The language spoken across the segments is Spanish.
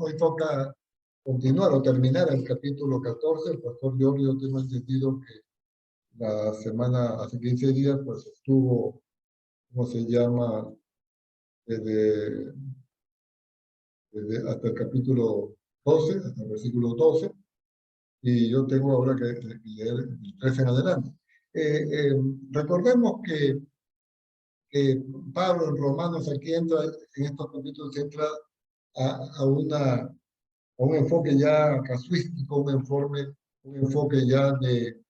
hoy toca continuar o terminar el capítulo 14. El pastor Giorgio, tengo entendido que la semana, hace 15 días, pues estuvo, ¿cómo se llama? Desde, hasta el capítulo 12, hasta el versículo 12, y yo tengo ahora que leer el 13 en adelante. Recordemos que Pablo en Romanos aquí entra, en estos capítulos entra a un enfoque ya casuístico, un enfoque ya de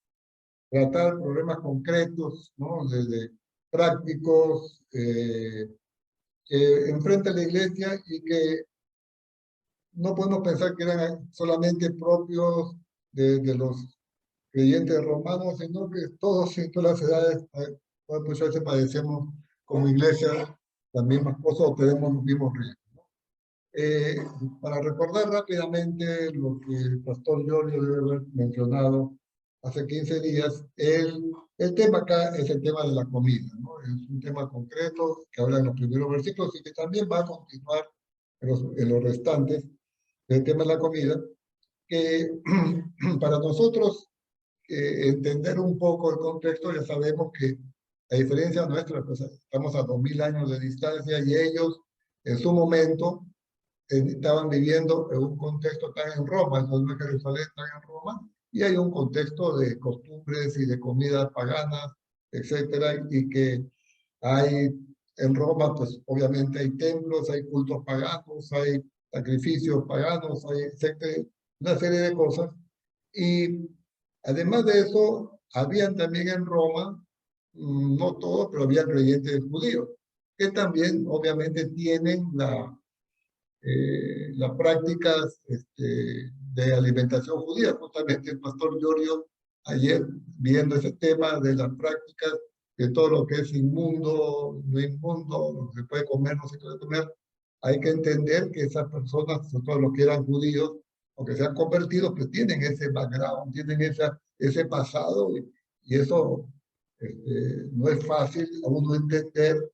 tratar problemas concretos, ¿no? De prácticos, que enfrenta la iglesia y que no podemos pensar que eran solamente propios de los creyentes romanos, sino que todos en todas las edades, muchas veces padecemos como iglesia las mismas cosas o tenemos los mismos riesgos. Eh, para recordar rápidamente lo que el pastor Giorgio debe haber mencionado hace 15 días, el tema acá es el tema de la comida, ¿no? Es un tema concreto que habla en los primeros versículos y que también va a continuar en los restantes del tema de la comida, que para nosotros entender un poco el contexto, ya sabemos que a diferencia nuestra, pues estamos a 2000 años de distancia y ellos en su momento estaban viviendo en un contexto, están en Roma, el pueblo de Jerusalén están en Roma, y hay un contexto de costumbres y de comidas paganas, etcétera, y que hay en Roma, pues obviamente hay templos, hay cultos paganos, hay sacrificios paganos, hay etcétera, una serie de cosas. Y además de eso, habían también en Roma, no todos, pero había creyentes judíos, que también obviamente tienen las prácticas de alimentación judía. Justamente el pastor Giorgio ayer, viendo ese tema de las prácticas, de todo lo que es inmundo, no inmundo, lo que se puede comer, no se puede comer, hay que entender que esas personas, sobre todo los que eran judíos o que se han convertido, pues tienen ese background, tienen ese pasado, y eso no es fácil a uno entender,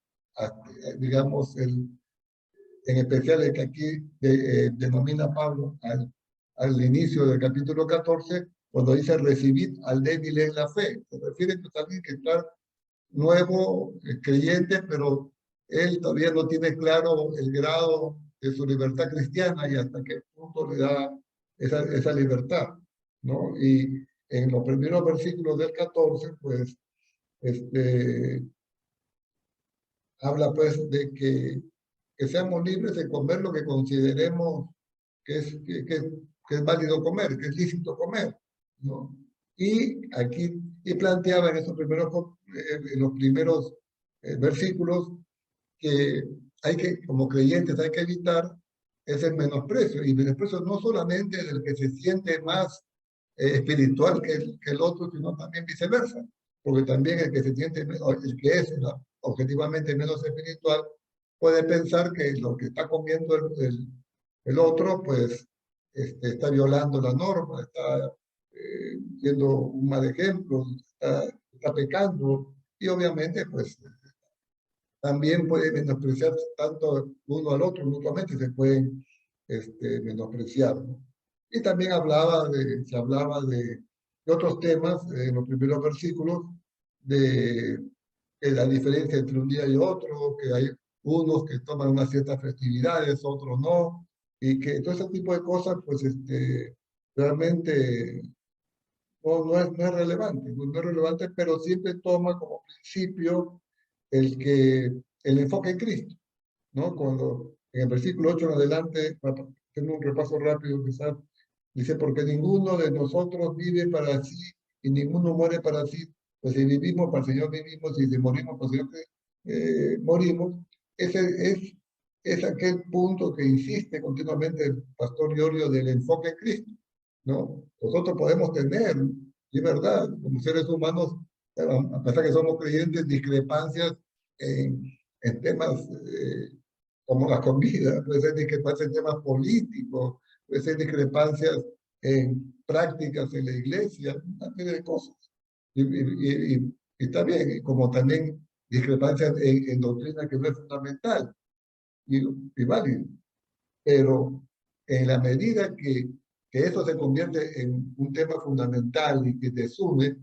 digamos, en especial el que aquí denomina Pablo al inicio del capítulo 14, cuando dice recibid al débil en la fe. Se refiere pues, a alguien que está nuevo, creyente, pero él todavía no tiene claro el grado de su libertad cristiana y hasta qué punto le da esa libertad, ¿no? Y en los primeros versículos del 14, pues, habla pues de que seamos libres de comer lo que consideremos que es válido comer, que es lícito comer, ¿no? Y aquí planteaba en en los primeros versículos que hay que, como creyentes, hay que evitar ese menosprecio, y menosprecio no solamente del que se siente más espiritual que el otro, sino también viceversa, porque también el que se siente, el que es objetivamente menos espiritual, puede pensar que lo que está comiendo el otro, pues está violando la norma, está siendo un mal ejemplo, está pecando, y obviamente pues también puede menospreciar tanto uno al otro, mutuamente se pueden menospreciar, ¿no? Y también se hablaba de otros temas en los primeros versículos, de la diferencia entre un día y otro, que hay unos que toman unas ciertas festividades, otros no, y que todo ese tipo de cosas, pues realmente no es relevante, no es relevante, pero siempre toma como principio el enfoque en Cristo, ¿no? Cuando en el versículo 8 en adelante, tengo un repaso rápido quizás, dice, porque ninguno de nosotros vive para sí y ninguno muere para sí, pues si vivimos para el Señor vivimos y si morimos para el Señor morimos. Es aquel punto que insiste continuamente el pastor Giorgio del enfoque en Cristo, ¿no? Nosotros podemos tener, y es verdad, como seres humanos, a pesar que somos creyentes, discrepancias en temas como la comida, puede ser discrepancias en temas políticos, puede ser discrepancias en prácticas en la iglesia, una serie de cosas. Y está bien, y como también discrepancias en doctrina que no es fundamental y válido. Pero en la medida que eso se convierte en un tema fundamental y que te sume,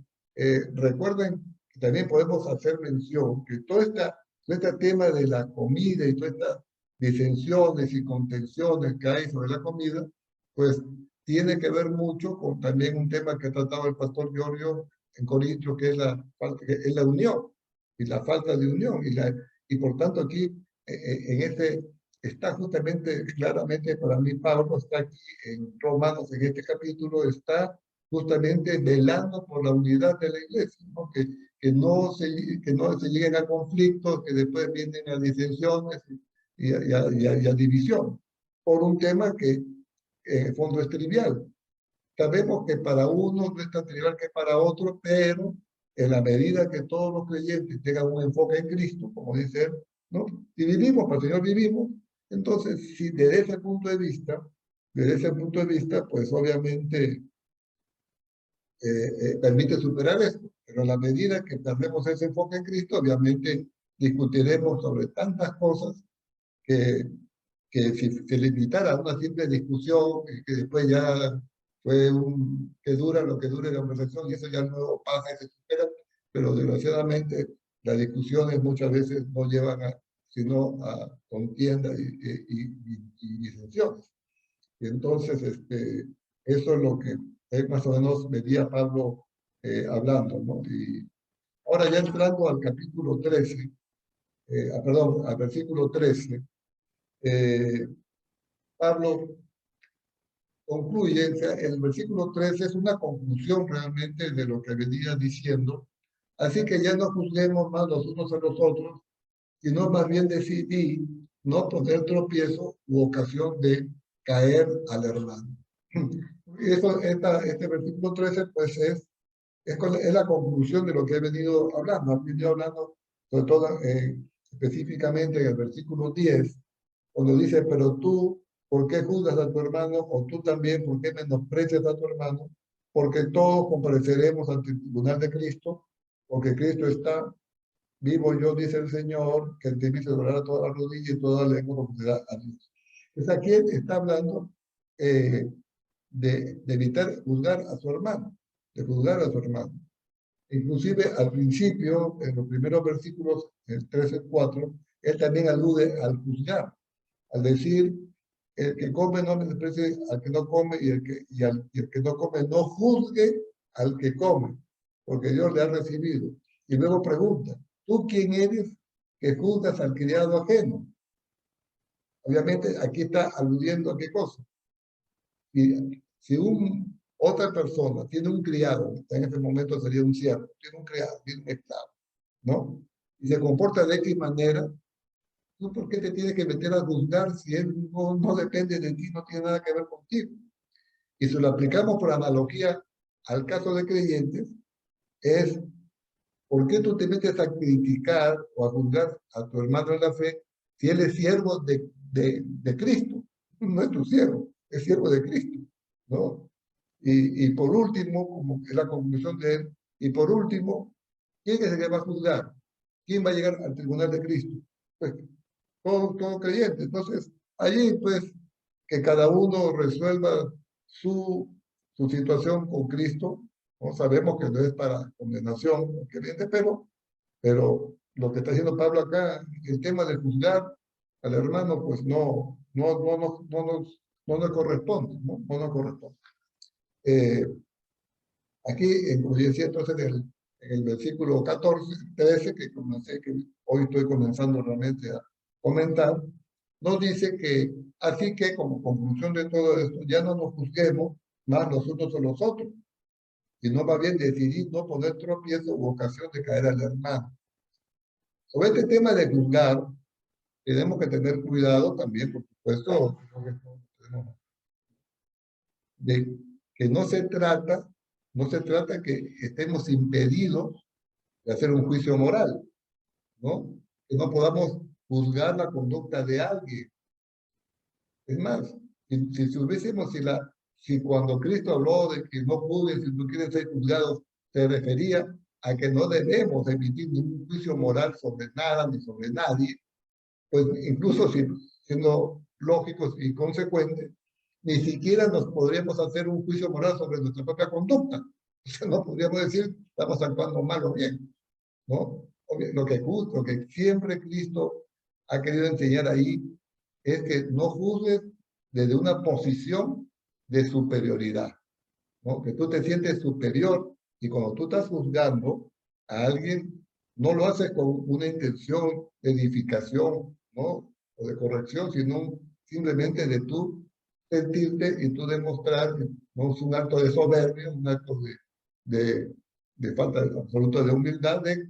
recuerden que también podemos hacer mención que todo este tema de la comida y todas estas disensiones y contenciones que hay sobre la comida, pues tiene que ver mucho con también un tema que ha tratado el pastor Giorgio en Corintios, que es que es la unión y la falta de unión. Y por tanto aquí, en este está justamente, claramente para mí, Pablo está aquí en Romanos, en este capítulo, está justamente velando por la unidad de la iglesia, ¿no? Que no se lleguen a conflictos, que después vienen a disensiones y a división, por un tema que en el fondo es trivial. Sabemos que para uno no es tan trivial que para otro, pero en la medida que todos los creyentes tengan un enfoque en Cristo, como dice él, ¿no? Si vivimos, para el Señor vivimos, entonces, si desde ese punto de vista, pues obviamente permite superar esto. Pero a la medida que perdemos ese enfoque en Cristo, obviamente discutiremos sobre tantas cosas que, que si se limitara a una simple discusión, que después ya que dura lo que dure la conversación y eso ya luego pasa y se supera, pero desgraciadamente las discusiones muchas veces no llevan sino a contienda y disensiones. Y entonces, eso es lo que más o menos venía Pablo hablando, ¿no? Y ahora ya entrando al capítulo 13, perdón, al versículo 13, eh, Pablo concluye, o sea, el versículo 13 es una conclusión realmente de lo que venía diciendo. Así que ya no juzguemos más los unos a los otros, sino más bien decidí no poner tropiezo u ocasión de caer al hermano. Este versículo 13, pues es la conclusión de lo que he venido hablando. He venido hablando, sobre todo específicamente en el versículo 10, cuando dice, pero tú, ¿por qué juzgas a tu hermano? O tú también, ¿por qué menosprecias a tu hermano? Porque todos compareceremos ante el tribunal de Cristo, porque Cristo está vivo yo, dice el Señor, que en ti se doblará toda la rodilla y toda lengua confesará a Dios. Entonces aquí está hablando de evitar juzgar a su hermano, de juzgar a su hermano. Inclusive al principio, en los primeros versículos, el 13 4, él también alude al juzgar, al decir, el que come no menosprecie al que no come y el que no come no juzgue al que come, porque Dios le ha recibido. Y luego pregunta, ¿tú quién eres que juzgas al criado ajeno? Obviamente aquí está aludiendo a qué cosa. Si otra persona tiene un criado, en este momento sería un siervo, tiene un criado, tiene un esclavo, ¿no? Y se comporta de X manera, ¿tú por qué te tienes que meter a juzgar si él no depende de ti, no tiene nada que ver contigo? Y si lo aplicamos por analogía al caso de creyentes, es ¿por qué tú te metes a criticar o a juzgar a tu hermano en la fe si él es siervo de Cristo? No es tu siervo, es siervo de Cristo, ¿no? Y por último, como es la conclusión de él, y por último, ¿quién es el que va a juzgar? ¿Quién va a llegar al tribunal de Cristo? Pues todo creyente. Entonces, allí pues que cada uno resuelva su situación con Cristo. No sabemos que no es para condenación, creyente, pero lo que está diciendo Pablo acá, el tema de juzgar al hermano, pues no nos corresponde, no nos corresponde. Aquí, como decía entonces en el versículo 14, 13, que comencé, que hoy estoy comenzando realmente a comentar, nos dice que, así que como conclusión de todo esto, ya no nos juzguemos más los unos a los otros, sino más bien decidir no poner tropiezo u ocasión de caer al hermano. Sobre este tema de juzgar, tenemos que tener cuidado también, por supuesto, de que no se trata que estemos impedidos de hacer un juicio moral, ¿no? Que no podamos juzgar la conducta de alguien. Es más, si hubiésemos, si cuando Cristo habló de que no juzguen si no quieren ser juzgados, se refería a que no debemos emitir ningún juicio moral sobre nada ni sobre nadie, pues incluso siendo lógicos y consecuentes, ni siquiera nos podríamos hacer un juicio moral sobre nuestra propia conducta. O sea, no podríamos decir, estamos actuando mal o bien, ¿no? Lo que siempre Cristo ha querido enseñar ahí es que no juzgues desde una posición de superioridad, ¿no? Que tú te sientes superior y cuando tú estás juzgando a alguien, no lo haces con una intención de edificación, ¿no? O de corrección, sino simplemente de tú sentirte y tú demostrar, no es un acto de soberbia, un acto de, de falta de, absoluta de humildad, de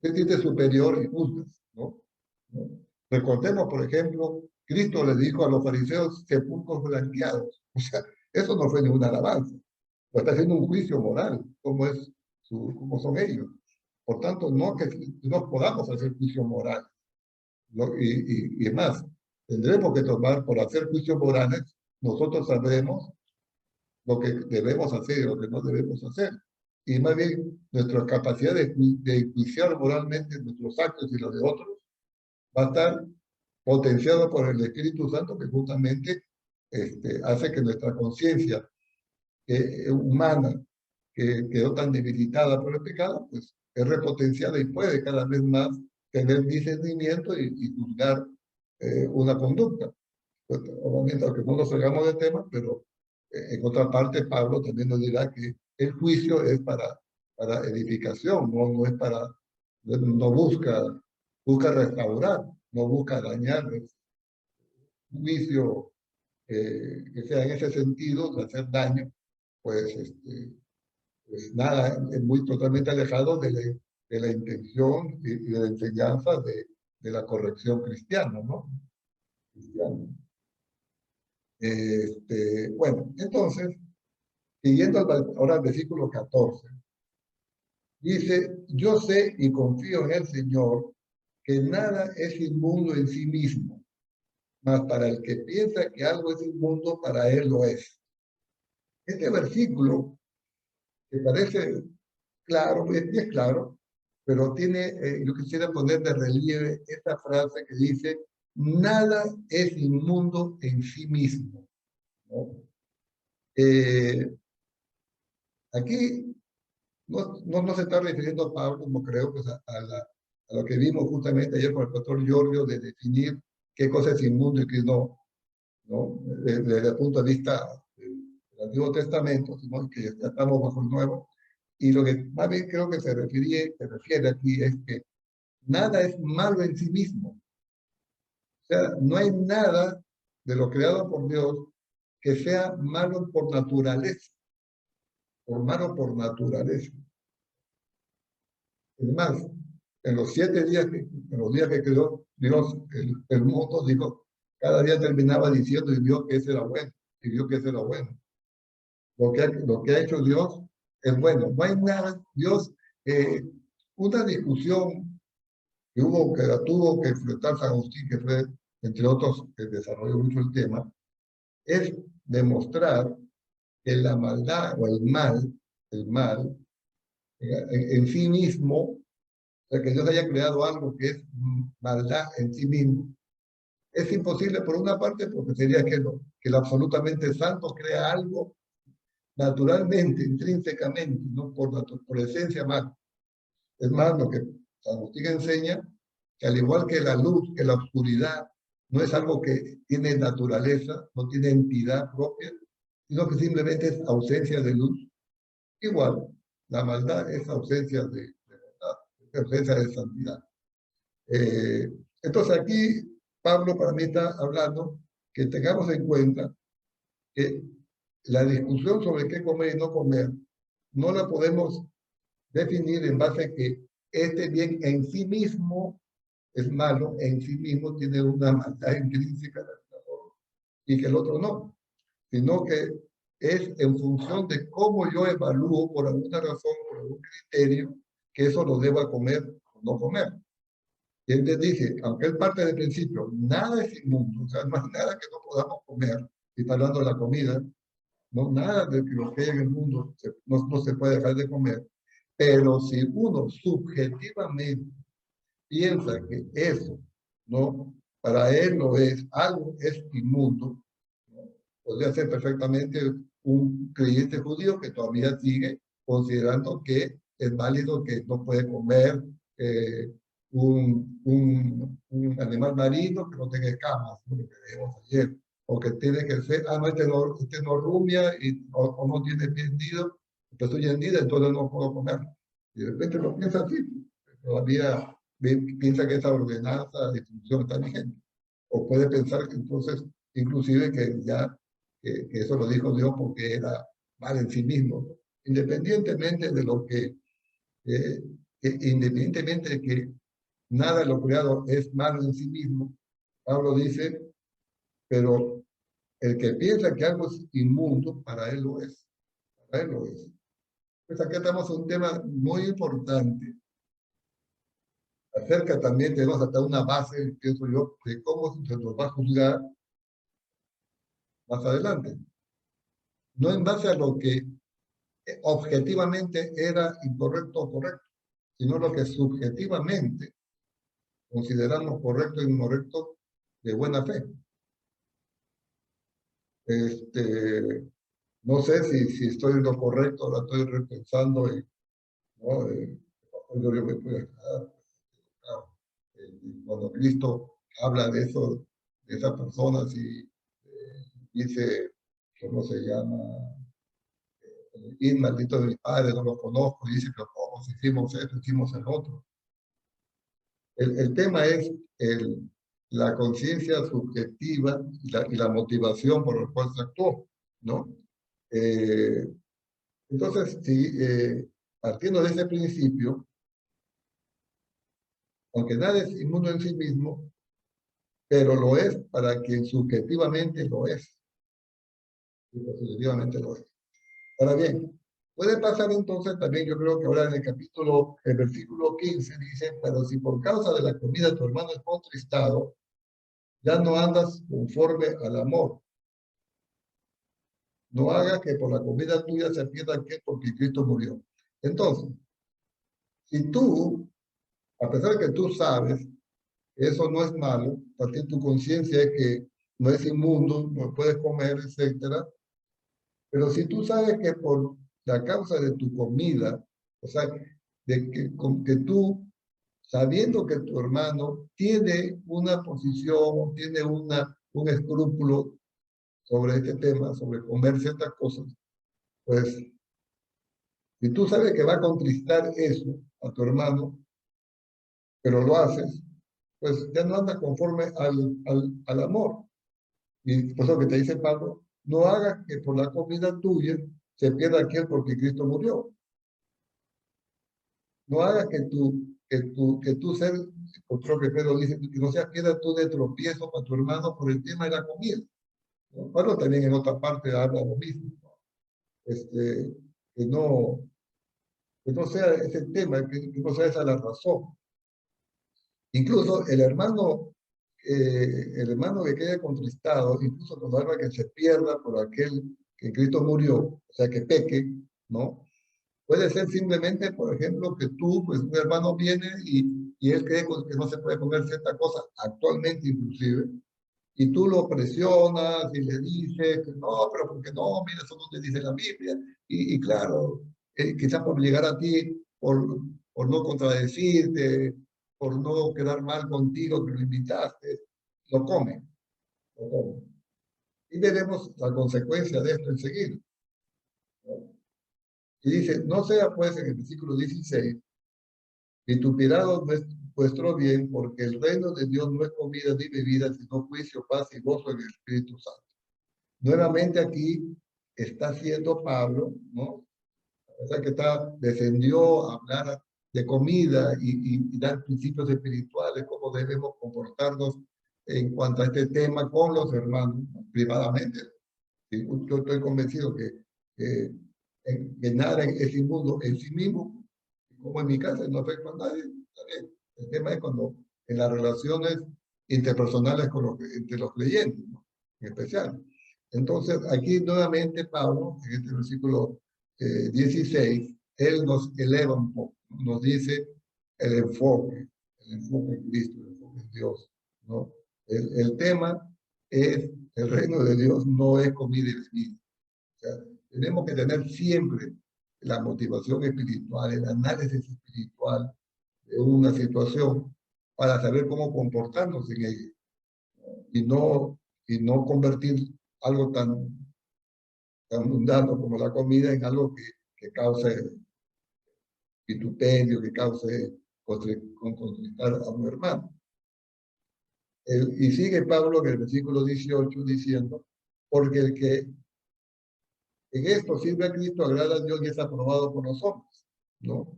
sentirte superior y juzgas, ¿no? ¿No? Recordemos, por ejemplo, Cristo le dijo a los fariseos sepulcros blanqueados. O sea, eso no fue ninguna alabanza. Lo está haciendo un juicio moral, cómo son ellos. Por tanto, no que no podamos hacer juicio moral. ¿No? Y es más, tendremos que tomar, por hacer juicios morales, nosotros sabremos lo que debemos hacer y lo que no debemos hacer. Y más bien, nuestra capacidad de enjuiciar moralmente nuestros actos y los de otros va a estar potenciado por el Espíritu Santo que justamente hace que nuestra conciencia humana, que quedó tan debilitada por el pecado, pues es repotenciada y puede cada vez más tener discernimiento y juzgar una conducta. Pues, obviamente, aunque no nos salgamos del tema, pero en otra parte Pablo también nos dirá que el juicio es para edificación, no es para, no busca restaurar, no busca dañar. Un juicio que sea en ese sentido, de hacer daño, pues, pues nada, es muy totalmente alejado de la intención y de la enseñanza de la corrección cristiana, ¿no? Cristiana. Bueno, entonces, siguiendo ahora el versículo 14, dice, yo sé y confío en el Señor que nada es inmundo en sí mismo, mas para el que piensa que algo es inmundo, para él lo es. Este versículo, que parece claro, es claro, pero tiene, yo quisiera poner de relieve esta frase que dice, nada es inmundo en sí mismo, ¿no? Eh, Aquí no se está refiriendo a Pablo, como creo, pues a lo que vimos justamente ayer con el pastor Giorgio, de definir qué cosa es inmundo y qué no, ¿no? Desde el punto de vista del Antiguo Testamento, ¿no? Que ya estamos bajo el Nuevo. Y lo que más bien creo que se refiere aquí es que nada es malo en sí mismo. O sea, no hay nada de lo creado por Dios que sea malo por naturaleza, por malo por naturaleza. Es más, en los 7 días, en los días que creó Dios el mundo, dijo, cada día terminaba diciendo y vio que ese era bueno, y vio que ese era bueno. Lo que ha hecho Dios es bueno. No hay nada, Dios, eh, una discusión que la tuvo que enfrentar San Agustín, que fue, entre otros, que desarrolló mucho el tema, es demostrar que la maldad o el mal, en sí mismo, o sea, que Dios haya creado algo que es maldad en sí mismo, es imposible por una parte porque sería que lo absolutamente santo crea algo naturalmente, intrínsecamente, no por esencia mal. Es más, lo que San Agustín enseña, que al igual que la luz, que la oscuridad, no es algo que tiene naturaleza, no tiene entidad propia, sino que simplemente es ausencia de luz. Igual, la maldad es ausencia de verdad, es ausencia de santidad. Entonces aquí Pablo para mí está hablando que tengamos en cuenta que la discusión sobre qué comer y no comer no la podemos definir en base a que este bien en sí mismo es malo, en sí mismo tiene una maldad intrínseca y que el otro no, sino que es en función de cómo yo evalúo por alguna razón, por algún criterio, que eso lo deba comer o no comer. Y él dice, aunque él parte del principio, nada es inmundo, o sea, no hay nada que no podamos comer, y está hablando de la comida, no nada de lo que hay en el mundo no se puede dejar de comer, pero si uno subjetivamente piensa que eso, ¿no? Para él no es, algo es inmundo, ¿no? podría ser perfectamente un creyente judío que todavía sigue considerando que es válido, que no puede comer un animal marino que no tenga escamas, ¿no? Lo que vimos ayer, o que tiene que ser, no, este no rumia o no tiene pie hendido, pues estoy hendida, entonces no puedo comerlo. Y de repente lo piensa así, todavía piensa que esa ordenanza de instrucción está vigente. O puede pensar que entonces, inclusive, que ya que eso lo dijo Dios porque era mal en sí mismo, ¿no? Independientemente de lo eh, independientemente de que nada de lo creado es malo en sí mismo, Pablo dice, pero el que piensa que algo es inmundo, para él lo es. Para él lo es. Pues aquí estamos en un tema muy importante. Acerca también tenemos hasta una base, pienso yo, de cómo se nos va a juzgar más adelante. No en base a lo que objetivamente era incorrecto o correcto, sino lo que subjetivamente consideramos correcto e incorrecto de buena fe. No sé si estoy en lo correcto, ahora estoy repensando y ¿no? Yo me puedo aclarar, claro, cuando Cristo habla de eso, de esas personas y dice, ¿cómo se llama? Y maldito de mi padre, no lo conozco, y dice, pero todos hicimos esto, hicimos el otro. El tema es la conciencia subjetiva y la motivación por la cual se actuó, ¿no? Eh, entonces, sí, partiendo de ese principio, aunque nada es inmundo en sí mismo, pero lo es para quien subjetivamente lo es. Subjetivamente lo es. Ahora bien, puede pasar entonces también, yo creo que ahora en el versículo 15 dice, pero si por causa de la comida tu hermano es contristado, ya no andas conforme al amor. No hagas que por la comida tuya se pierda aquel porque Cristo murió. Entonces, si tú, a pesar de que tú sabes que eso no es malo, para ti tu conciencia es que no es inmundo, no puedes comer, etcétera, pero si tú sabes que por la causa de tu comida, o sea, que tú, sabiendo que tu hermano tiene una posición, tiene un escrúpulo sobre este tema, sobre comer ciertas cosas, pues si tú sabes que va a contristar eso a tu hermano, pero lo haces, pues ya no anda conforme al amor. Y por eso que te dice Pablo, no hagas que por la comida tuya se pierda aquel porque Cristo murió. No hagas que tú ser, otro que Pedro dice, que no seas piedra tú de tropiezo para tu hermano por el tema de la comida, ¿no? Pablo también en otra parte habla lo mismo, ¿no? Este, que no, que no sea ese tema, que no sea esa la razón. Incluso el hermano que quede contristado, incluso cuando habla que se pierda por aquel que Cristo murió, o sea, que peque, ¿no? Puede ser simplemente, por ejemplo, que tú, pues un hermano viene y él cree que no se puede comer cierta cosa, actualmente inclusive, y tú lo presionas y le dices que no, pero porque no, mira, eso no te dice la Biblia, y claro, quizás por llegar a ti, por no contradecirte, por no quedar mal contigo que lo invitaste, lo come, lo come. Y veremos la consecuencia de esto enseguida, ¿no? Y dice, no sea pues en el versículo 16, vituperados vuestro bien, porque el reino de Dios no es comida ni bebida, sino juicio, paz y gozo en el Espíritu Santo. Nuevamente aquí está haciendo Pablo, ¿no? O sea que descendió a hablar de comida y dar principios espirituales, cómo debemos comportarnos en cuanto a este tema con los hermanos, ¿no? Privadamente. ¿Sí? Yo estoy convencido que nada es inmundo en sí mismo, como en mi casa no afecta a nadie. Está bien. El tema es cuando en las relaciones interpersonales entre los creyentes, ¿no? En especial. Entonces, aquí nuevamente Pablo, en este versículo 16, él nos eleva un poco, ¿no? Nos dice el enfoque en Cristo, el enfoque en Dios, ¿no? El tema el reino de Dios no es comida y bebida. O sea, tenemos que tener siempre la motivación espiritual, el análisis espiritual de una situación para saber cómo comportarnos en ella y no convertir algo tan mundano como la comida en algo que cause vituperio, que cause conquistar a un hermano. Y sigue Pablo en el versículo 18 diciendo, porque el que en esto sirve a Cristo agrada a Dios y es aprobado por los hombres, ¿no?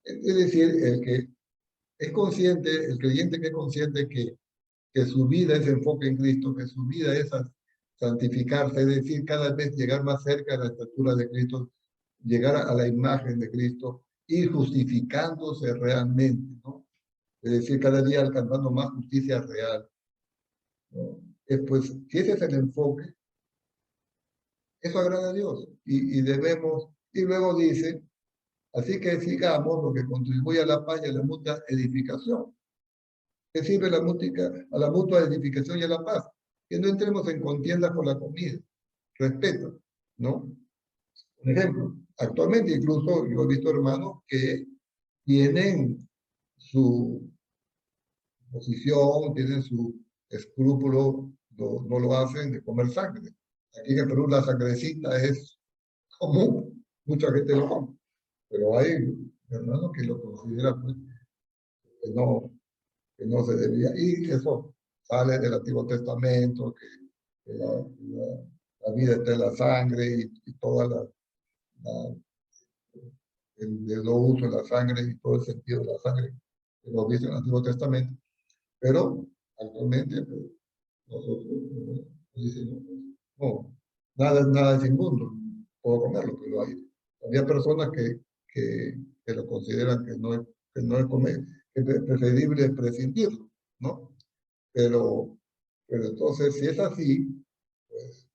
Es decir, el que es consciente, el creyente que es consciente que su vida es enfoque en Cristo, que su vida es santificarse, es decir, cada vez llegar más cerca de la estatura de Cristo, llegar a la imagen de Cristo, ir justificándose realmente, ¿no? Es decir, cada día alcanzando más justicia real, ¿no? Pues, si ese es el enfoque, eso agrada a Dios y debemos, y luego dice, así que sigamos lo que contribuye a la paz y a la mutua edificación. ¿Qué sirve a la mutua edificación y a la paz? Que no entremos en contiendas por la comida. Respeto, ¿no? Por ejemplo, actualmente incluso yo he visto hermanos que tienen su posición, tienen su escrúpulo, no lo hacen de comer sangre. Aquí en Perú la sangrecita es común, mucha gente lo come, pero hay hermanos que lo consideran pues, que no se debía, y eso sale del Antiguo Testamento, que la vida está en la sangre y toda el no uso de la sangre y todo el sentido de la sangre que lo dice en el Antiguo Testamento, pero actualmente pues, nosotros dicen, no, nada es inmundo, puedo comerlo, pero había personas que lo consideran que no es comer, que es preferible prescindirlo, ¿no? Pero entonces, si es así, pues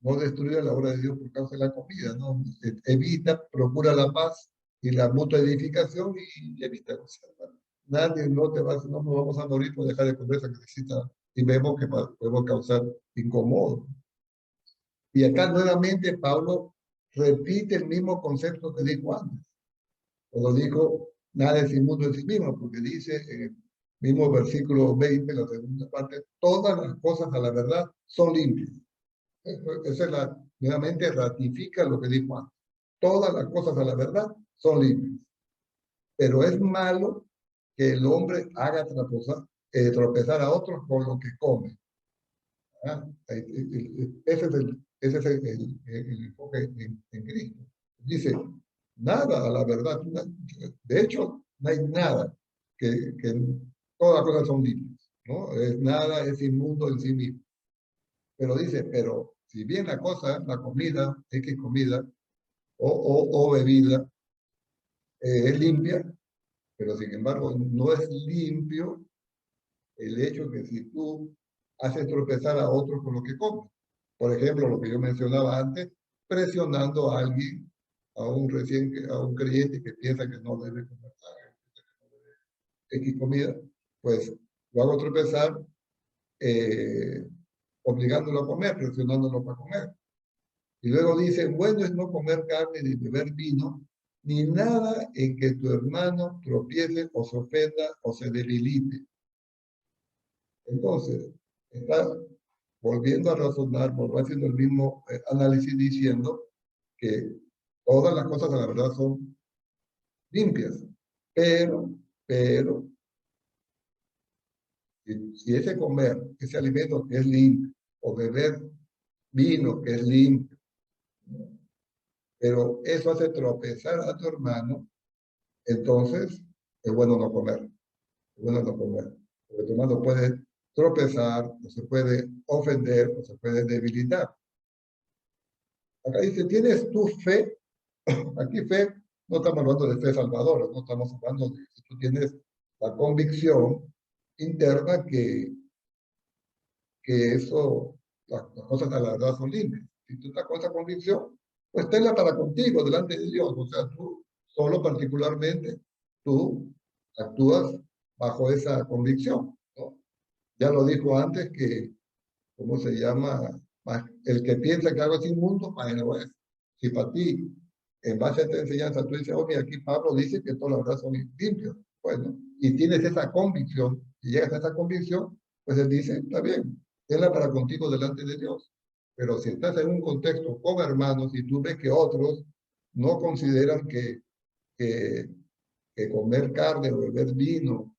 no destruya la obra de Dios por causa de la comida, ¿no? Evita, procura la paz y la mutua edificación y evita. O sea, nadie no nos vamos a morir por dejar de comer esa que necesita y vemos que podemos causar incomodo. Y acá nuevamente Pablo repite el mismo concepto que dijo antes. Cuando dijo, nada es inmundo en sí mismo, porque dice en el mismo versículo 20, la segunda parte, todas las cosas a la verdad son limpias. Esa es nuevamente ratifica lo que dijo antes. Todas las cosas a la verdad son limpias. Pero es malo que el hombre haga tropezar a otros con lo que come. ¿Ah? Ese es el enfoque en Cristo. Dice, nada a la verdad. De hecho, no hay nada que todas las cosas son limpias, ¿no? Nada es inmundo en sí mismo. Pero dice, pero si bien la comida, X comida o bebida es limpia, pero sin embargo no es limpio el hecho que si tú haces tropezar a otros con lo que comes. Por ejemplo, lo que yo mencionaba antes, presionando a alguien, a un creyente que piensa que no debe comer X comida, pues lo hago tropezar obligándolo a comer, presionándolo para comer. Y luego dice, bueno es no comer carne ni beber vino, ni nada en que tu hermano tropiece o se ofenda o se debilite. Entonces, está volviendo a razonar, volviendo haciendo el mismo análisis diciendo que todas las cosas a la verdad son limpias, pero, si ese comer, ese alimento que es limpio, o beber vino que es limpio, pero eso hace tropezar a tu hermano, entonces es bueno no comer, es bueno no comer, porque tu hermano puede tropezar, o se puede ofender, o se puede debilitar. Acá dice, ¿tienes tu fe? Aquí fe, no estamos hablando de fe salvadora, no estamos hablando de si tú tienes la convicción interna que eso, las cosas a la verdad son limpias. Si tú estás con esa convicción, pues tenla para contigo, delante de Dios. O sea, tú solo particularmente, tú actúas bajo esa convicción, ¿no? Ya lo dijo antes que, ¿cómo se llama? El que piensa que algo es inmundo, más no es. Si para ti, en base a esta enseñanza, tú dices, oye, aquí Pablo dice que todas las verdades son limpias, bueno, y tienes esa convicción, y llegas a esa convicción, pues él dice, está bien, tenla para contigo delante de Dios. Pero si estás en un contexto con hermanos y tú ves que otros no consideran que, que comer carne o beber vino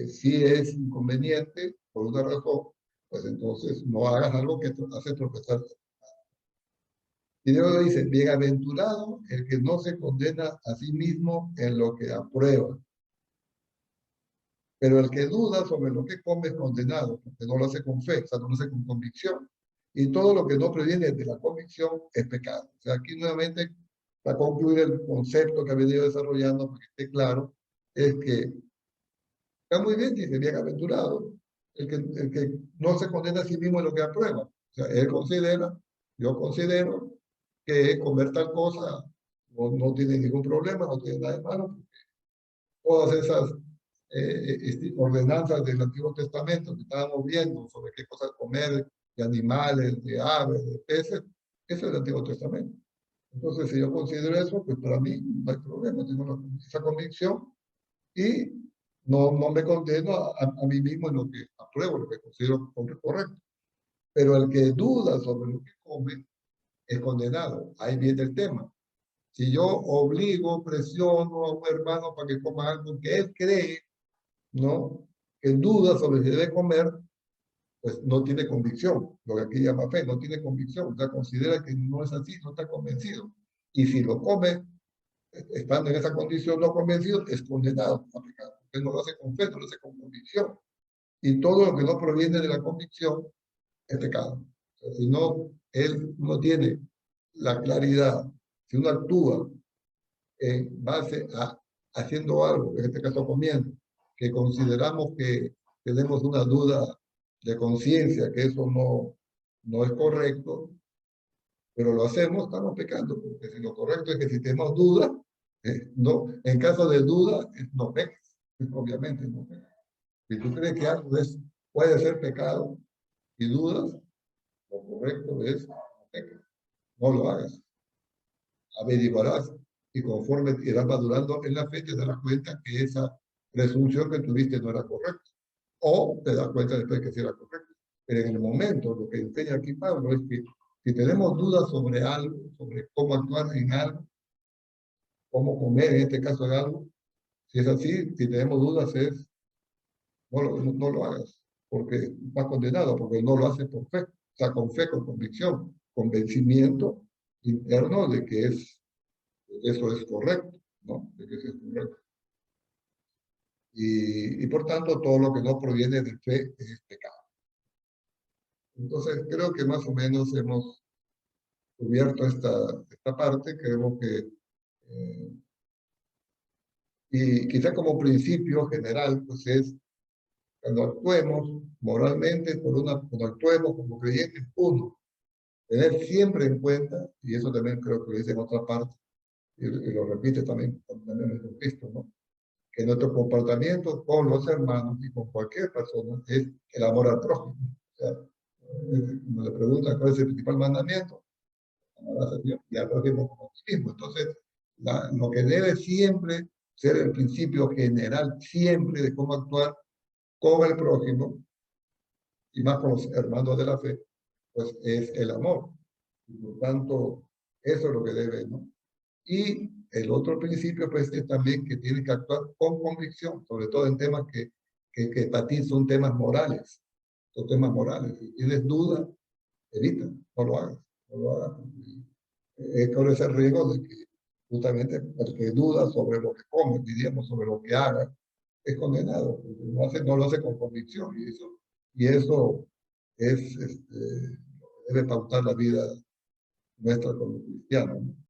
sí es inconveniente por una razón, pues entonces no hagas algo que hace tropezar. Y Dios dice, bienaventurado el que no se condena a sí mismo en lo que aprueba, pero el que duda sobre lo que come es condenado, porque no lo hace con fe, o sea, no lo hace con convicción. Y todo lo que no proviene de la convicción es pecado. O sea, aquí nuevamente, para concluir el concepto que ha venido desarrollando, para que esté claro, es que está muy bien, dice, bienaventurado, el que no se condena a sí mismo en lo que aprueba. O sea, él considera, yo considero que comer tal cosa no tiene ningún problema, no tiene nada de malo. Todas esas ordenanzas del Antiguo Testamento que estábamos viendo sobre qué cosas comer, de animales, de aves, de peces, eso es el Antiguo Testamento. Entonces, si yo considero eso, pues para mí no hay problema, tengo esa convicción y no me condeno a mí mismo en lo que apruebo, lo que considero correcto. Pero el que duda sobre lo que come es condenado. Ahí viene el tema. Si yo obligo, presiono a un hermano para que coma algo que él cree, ¿no? Que duda sobre si debe comer, pues no tiene convicción. Lo que aquí llama fe, no tiene convicción. O sea, considera que no es así, no está convencido. Y si lo come, estando en esa condición no convencido, es condenado a pecado. Él no lo hace con fe, no lo hace con convicción. Y todo lo que no proviene de la convicción es pecado. O sea, si no, él no tiene la claridad, si uno actúa en base a haciendo algo, en este caso comiendo, que consideramos que tenemos una duda de conciencia, que eso no es correcto, pero lo hacemos, estamos pecando, porque si lo correcto es que si tenemos duda, no, en caso de duda, no peques, obviamente no peques. Si tú crees que algo puede ser pecado y dudas, lo correcto es no peques, no lo hagas, averiguarás y conforme irás madurando en la fe te darás cuenta que esa presunción que tuviste no era correcta o te das cuenta después que sí era correcta. Pero en el momento, lo que enseña aquí Pablo es que si tenemos dudas sobre algo, sobre cómo actuar en algo, cómo comer en este caso de algo, si es así, si tenemos dudas es, no lo hagas, porque vas condenado, porque no lo haces por fe, o sea, con fe, con convicción, convencimiento interno de que eso es correcto, ¿no? De que eso es correcto. Y por tanto, todo lo que no proviene de fe es pecado. Entonces, creo que más o menos hemos cubierto esta parte. Creo que, y quizá como principio general, pues es cuando actuemos moralmente, cuando actuemos como creyentes, uno, tener siempre en cuenta, y eso también creo que lo dice en otra parte, y lo repite también en Jesucristo, ¿no? Que nuestro comportamiento con los hermanos y con cualquier persona es el amor al prójimo. O sea, cuando le preguntan cuál es el principal mandamiento, amarás a Dios y al prójimo como a ti mismo. Entonces, lo que debe siempre ser el principio general, siempre de cómo actuar con el prójimo, y más con los hermanos de la fe, pues es el amor. Y por tanto, eso es lo que debe, ¿no? Y el otro principio, pues, es también que tienes que actuar con convicción, sobre todo en temas que para ti son temas morales. Son temas morales. Si tienes duda, evita, no lo hagas. No lo hagas. Es con ese riesgo de que justamente el que duda sobre lo que come, diríamos, sobre lo que haga, es condenado. No lo hace con convicción. Y eso es, debe pautar la vida nuestra como cristianos, ¿no?